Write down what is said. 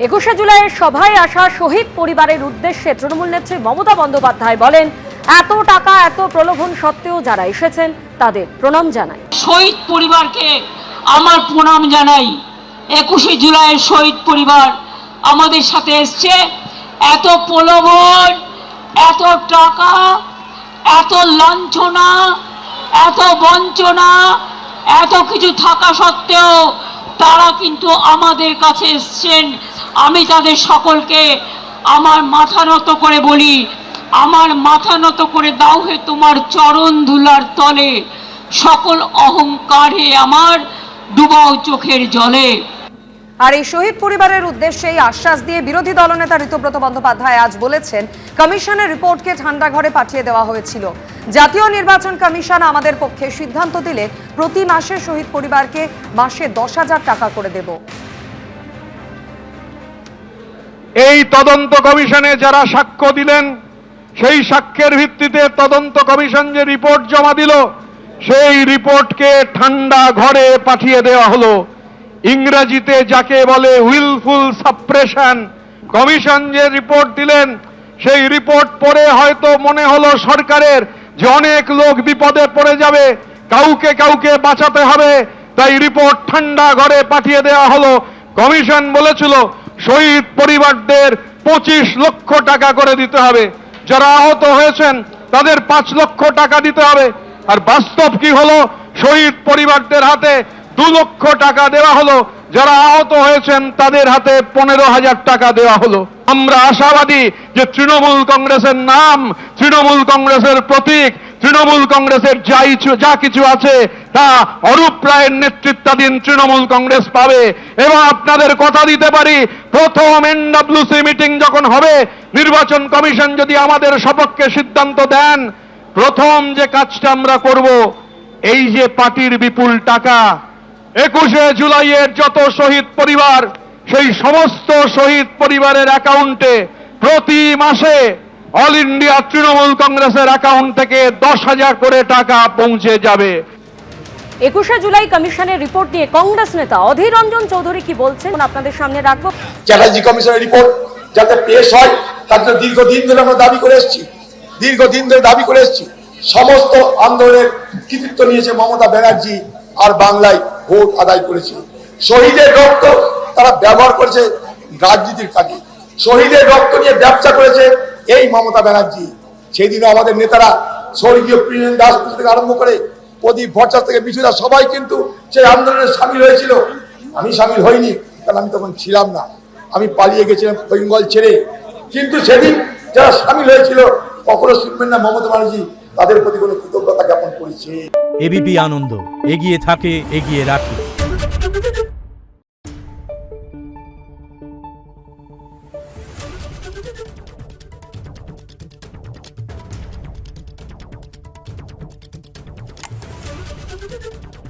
21শে জুলাইয়ের সভায় আসা শহীদ পরিবারের উদ্দেশ্যে তৃণমূল নেত্রী মমতা বন্দ্যোপাধ্যায় বলেন, এত টাকা এত প্রলোভন সত্ত্বেও যারা এসেছেন তাদের প্রণাম জানাই। শহীদ পরিবারকে আমার প্রণাম জানাই। 21শে জুলাইয়ের শহীদ পরিবার আমাদের সাথে এসছে। এত প্রলোভন, এত টাকা, এত লাঞ্ছনা, এত বঞ্চনা, এত কিছু থাকা সত্ত্বেও তারা কিন্তু আমাদের কাছে এসছেন। আমি তাদের সকলকে আমার মাথা নত করে বলি, আমার মাথা নত করে দাও হে তোমার চরণ ধুলার তলে, সকল অহংকারে আমার ডুবাও চোখের জলে। আর এই শহীদ পরিবারের উদ্দেশ্যে আশ্বাস দিয়ে বিরোধী দলনেতা ঋতব্রত বন্দ্যোপাধ্যায় আজ বলেছেন, কমিশনের রিপোর্টকে ঠান্ডা ঘরে পাঠিয়ে দেওয়া হয়েছিল। জাতীয় নির্বাচন কমিশন আমাদের পক্ষে সিদ্ধান্ত দিলে প্রতি মাসে শহীদ পরিবারকে মাসে 10,000 টাকা করে দেব। এই তদন্ত কমিশনে যারা সাক্ষ্য দিলেন, সেই সাক্ষ্যের ভিত্তিতে তদন্ত কমিশন যে রিপোর্ট জমা দিল, সেই রিপোর্টকে ঠান্ডা ঘরে পাঠিয়ে দেওয়া হলো। ইংরেজিতে যাকে বলে উইলফুল সাপ্রেশন। কমিশন যে রিপোর্ট দিলেন, সেই রিপোর্ট পড়ে হয়তো মনে হলো সরকারের যে অনেক লোক বিপদে পড়ে যাবে, কাউকে কাউকে বাঁচাতে হবে, তাই রিপোর্ট ঠান্ডা ঘরে পাঠিয়ে দেওয়া হলো। কমিশন বলেছিল শহীদ পরিবারদের 25 লক্ষ টাকা করে দিতে হবে, যারা আহত হয়েছেন তাদের 5 লক্ষ টাকা দিতে হবে। আর বাস্তব কি হলো? শহীদ পরিবারদের হাতে 2 লক্ষ টাকা দেওয়া হলো, যারা আহত হয়েছেন তাদের হাতে 15,000 টাকা দেওয়া হলো। আমরা আশাবাদী যে তৃণমূল কংগ্রেসের নাম, তৃণমূল কংগ্রেসের প্রতীক, তৃণমূল কংগ্রেসের যা কিছু আছে তা অরূপ রায়ের নেতৃত্বাধীন তৃণমূল কংগ্রেস পাবে। এবং আপনাদের কথা দিতে পারি, প্রথম এনডব্লিউসি মিটিং যখন হবে, নির্বাচন কমিশন যদি আমাদের সপক্ষে সিদ্ধান্ত দেন, প্রথম যে কাজটা আমরা করব, এই যে পার্টির বিপুল টাকা 21শে জুলাইয়ের যত শহীদ পরিবার, সেই সমস্ত শহীদ পরিবারের অ্যাকাউন্টে প্রতি মাসে অল ইন্ডিয়া তৃণমূল কংগ্রেসের অ্যাকাউন্ট থেকে 10,000 করে টাকা পৌঁছে যাবে। 21শে জুলাই কমিশনের রিপোর্ট নিয়ে কংগ্রেস নেতা অধীর রঞ্জন চৌধুরী কি বলছেন আপনাদের সামনে রাখবো। চ্যাটার্জি কমিশনের রিপোর্ট যাতে পেশ হয়, তার জন্য দীর্ঘদিন ধরে আমরা দাবি করে এসেছি। সমস্ত আন্দোলনের কৃতিত্ব নিয়েছে মমতা ব্যানার্জি, আর বাংলায় ভোট আদায় করেছে। শহীদের রক্ত তারা ব্যবহার করেছে রাজনীতির কাজে, শহীদের রক্ত নিয়ে ব্যবসা করেছে এই মমতা ব্যানার্জি। সেই দিনও আমাদের নেতারা, স্বর্গীয় প্রিয়ন দাস থেকে আরম্ভ করে প্রদীপ ভট্টাচার্য থেকে বিশুদা, সবাই কিন্তু সেই আন্দোলনে সামিল হয়েছিল। আমি সামিল হইনি, কারণ আমি তখন ছিলাম না, আমি পালিয়ে গেছিলাম বেঙ্গল ছেড়ে। কিন্তু সেদিন যারা সামিল হয়েছিল, কখনো শুনবেন না মমতা ব্যানার্জি তাদের প্রতি কোনো কৃতজ্ঞতা জ্ঞাপন করেছে। এবিপি আনন্দ, এগিয়ে থাকে, এগিয়ে রাখে। Thank you.